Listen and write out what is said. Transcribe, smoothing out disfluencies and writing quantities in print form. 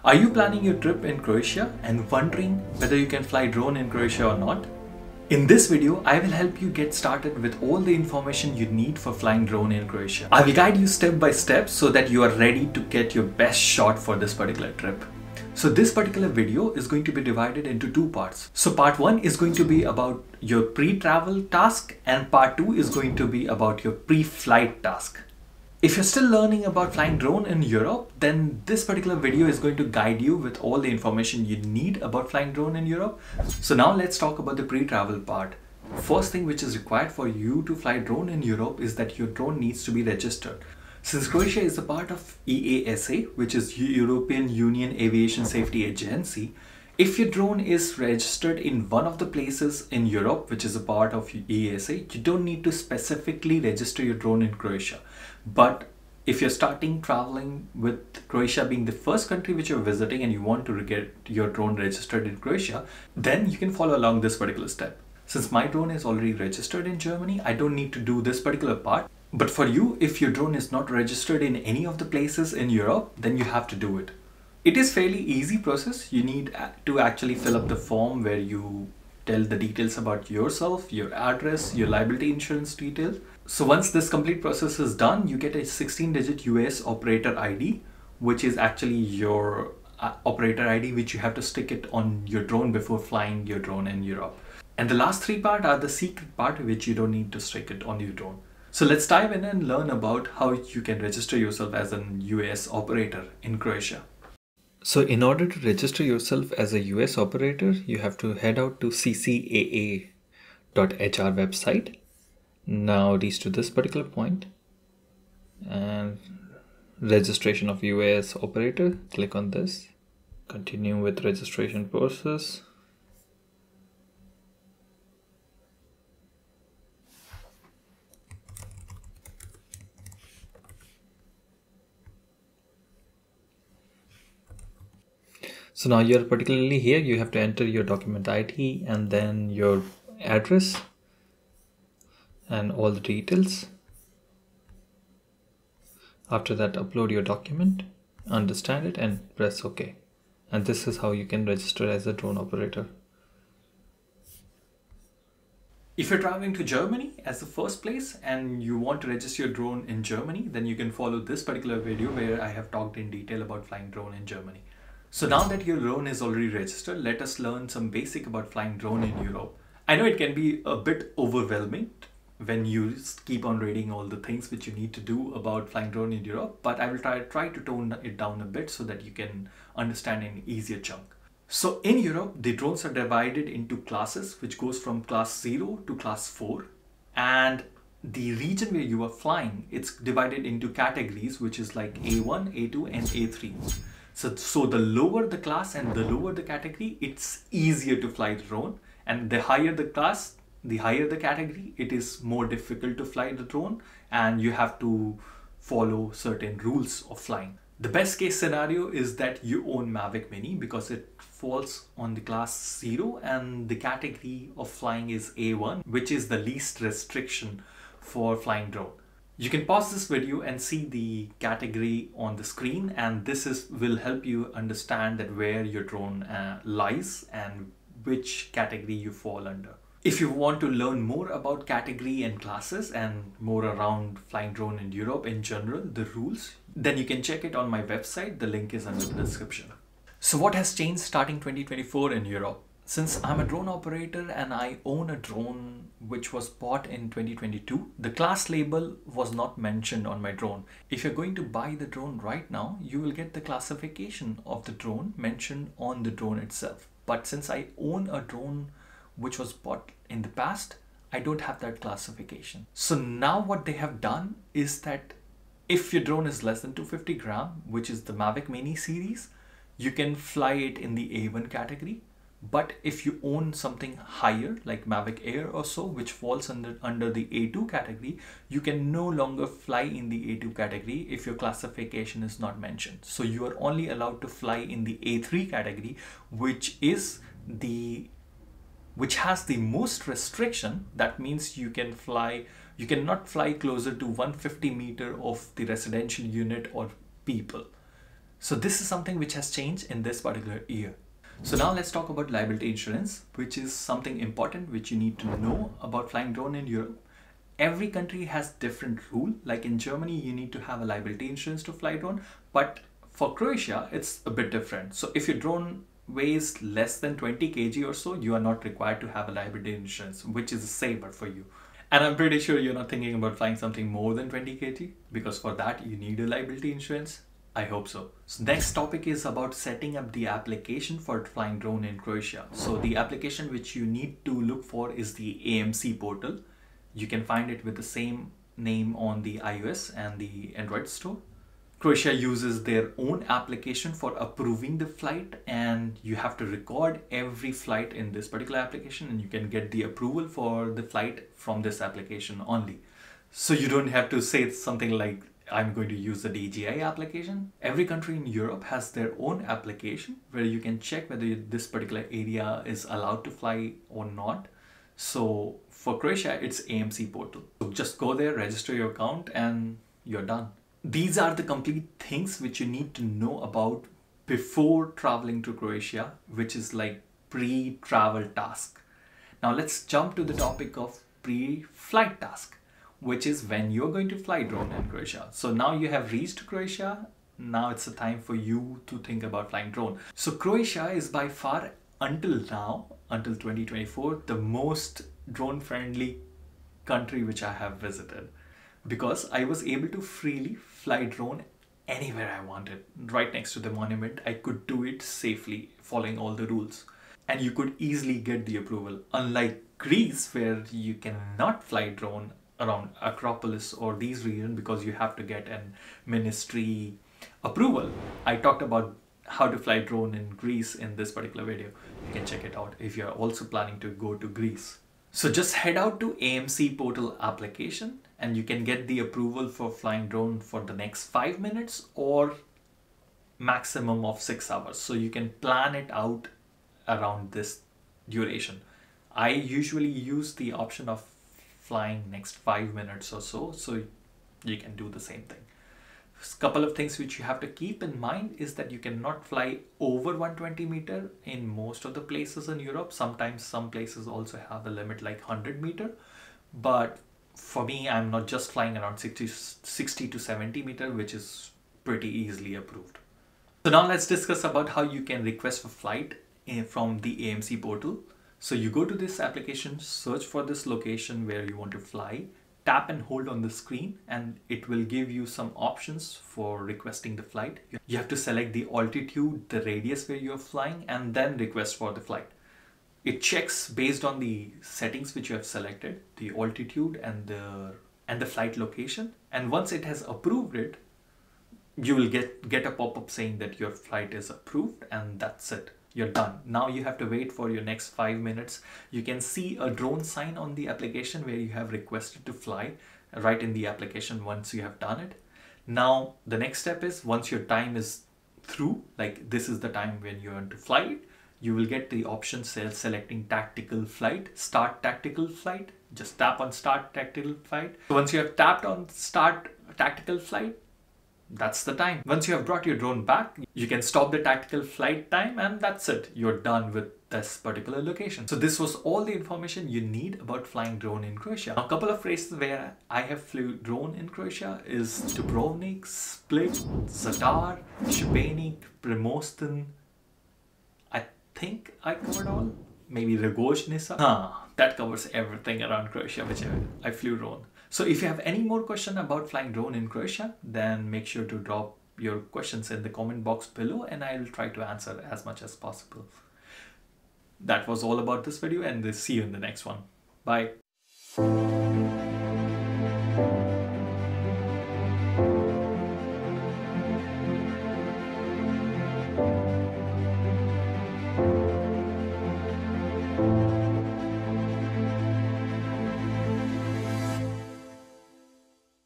Are you planning your trip in Croatia and wondering whether you can fly drone in Croatia or not? In this video, I will help you get started with all the information you need for flying drone in Croatia. I will guide you step by step so that you are ready to get your best shot for this particular trip. So this particular video is going to be divided into two parts. So part 1 is going to be about your pre-travel task and part 2 is going to be about your pre-flight task. If you're still learning about flying drone in Europe, then this particular video is going to guide you with all the information you need about flying drone in Europe. So now let's talk about the pre-travel part. First thing which is required for you to fly drone in Europe is that your drone needs to be registered. Since Croatia is a part of EASA, which is European Union Aviation Safety Agency, if your drone is registered in one of the places in Europe, which is a part of EASA, you don't need to specifically register your drone in Croatia. But if you're starting traveling with Croatia being the first country which you're visiting and you want to get your drone registered in Croatia, then you can follow along this particular step. Since my drone is already registered in Germany, I don't need to do this particular part. But for you, if your drone is not registered in any of the places in Europe, then you have to do it. It is fairly easy process. You need to actually fill up the form where you tell the details about yourself, your address, your liability insurance details. So once this complete process is done, you get a 16-digit US operator ID, which is actually your operator ID, which you have to stick it on your drone before flying your drone in Europe. And the last three parts are the secret part, which you don't need to stick it on your drone. So let's dive in and learn about how you can register yourself as an US operator in Croatia. So in order to register yourself as a US operator, you have to head out to ccaa.hr website. Now reach to this particular point and registration of US operator. Click on this. Continue with registration process. So now you're particularly here, you have to enter your document ID and then your address and all the details. After that, upload your document, understand it and press OK. And this is how you can register as a drone operator. If you're traveling to Germany as the first place and you want to register your drone in Germany, then you can follow this particular video where I have talked in detail about flying drone in Germany. So now that your drone is already registered, let us learn some basic about flying drone in Europe. I know it can be a bit overwhelming when you keep on reading all the things which you need to do about flying drone in Europe, but I will try to tone it down a bit so that you can understand in easier chunk. So in Europe, the drones are divided into classes, which goes from class 0 to class 4. And the region where you are flying, it's divided into categories, which is like A1, A2 and A3. So the lower the class and the lower the category, it's easier to fly the drone. And the higher the class, the higher the category, it is more difficult to fly the drone and you have to follow certain rules of flying. The best case scenario is that you own Mavic Mini because it falls on the class 0 and the category of flying is A1, which is the least restriction for flying drone. You can pause this video and see the category on the screen, and this will help you understand that where your drone lies and which category you fall under. If you want to learn more about category and classes and more around flying drone in Europe in general, the rules, then you can check it on my website. The link is under the description. So what has changed starting 2024 in Europe? Since I'm a drone operator and I own a drone which was bought in 2022, the class label was not mentioned on my drone. If you're going to buy the drone right now, you will get the classification of the drone mentioned on the drone itself. But since I own a drone which was bought in the past, I don't have that classification. So now what they have done is that if your drone is less than 250 gram, which is the Mavic Mini series, you can fly it in the A1 category. But if you own something higher like Mavic Air or so, which falls under the A2 category, you can no longer fly in the A2 category if your classification is not mentioned. So you are only allowed to fly in the A3 category, which has the most restriction. That means you cannot fly closer to 150 meter of the residential unit or people. So this is something which has changed in this particular year. So now let's talk about liability insurance, which is something important which you need to know about flying drone in Europe. Every country has different rule. Like in Germany, you need to have a liability insurance to fly drone, but for Croatia, it's a bit different. So if your drone weighs less than 20 kg or so, you are not required to have a liability insurance, which is safer for you. And I'm pretty sure you're not thinking about flying something more than 20 kg, because for that you need a liability insurance. I hope so. So next topic is about setting up the application for flying drone in Croatia. So the application which you need to look for is the AMC portal. You can find it with the same name on the iOS and the Android store. Croatia uses their own application for approving the flight, and you have to record every flight in this particular application, and you can get the approval for the flight from this application only. So you don't have to say something like, I'm going to use the DJI application. Every country in Europe has their own application where you can check whether this particular area is allowed to fly or not. So for Croatia, it's AMC portal. So just go there, register your account, and you're done. These are the complete things which you need to know about before traveling to Croatia, which is like pre-travel task. Now let's jump to the topic of pre-flight task, which is when you're going to fly drone in Croatia. So now you have reached Croatia. Now it's the time for you to think about flying drone. So Croatia is by far, until now, until 2024, the most drone friendly country which I have visited, because I was able to freely fly drone anywhere I wanted. Right next to the monument, I could do it safely, following all the rules. And you could easily get the approval. Unlike Greece, where you cannot fly drone around Acropolis or these regions because you have to get an ministry approval. I talked about how to fly drone in Greece in this particular video. You can check it out if you're also planning to go to Greece. So just head out to AMC Portal application and you can get the approval for flying drone for the next 5 minutes or maximum of 6 hours. So you can plan it out around this duration. I usually use the option of flying next 5 minutes or so you can do the same thing. A couple of things which you have to keep in mind is that you cannot fly over 120 meter in most of the places in Europe. Sometimes some places also have a limit like 100 meter, but for me, I'm not just flying around 60 to 70 meter, which is pretty easily approved. So now let's discuss about how you can request for flight from the AMC portal. So you go to this application, search for this location where you want to fly, tap and hold on the screen, and it will give you some options for requesting the flight. You have to select the altitude, the radius where you're flying, and then request for the flight. It checks based on the settings which you have selected, the altitude and the flight location. And once it has approved it, you will get a pop-up saying that your flight is approved, and that's it. You're done. Now you have to wait for your next 5 minutes. You can see a drone sign on the application where you have requested to fly right in the application once you have done it. Now the next step is, once your time is through, like this is the time when you want to fly, you will get the option selecting tactical flight, start tactical flight. Just tap on start tactical flight. So once you have tapped on start tactical flight, that's the time. Once you have brought your drone back, you can stop the tactical flight time, and that's it. You're done with this particular location. So this was all the information you need about flying drone in Croatia. Now, a couple of places where I have flew drone in Croatia is Dubrovnik, Split, Zadar, Šibenik, Premosten. I think I covered all. Maybe Rogoznica. That covers everything around Croatia which I flew drone. So if you have any more question about flying drone in Croatia, then make sure to drop your questions in the comment box below and I will try to answer as much as possible. That was all about this video, and see you in the next one. Bye.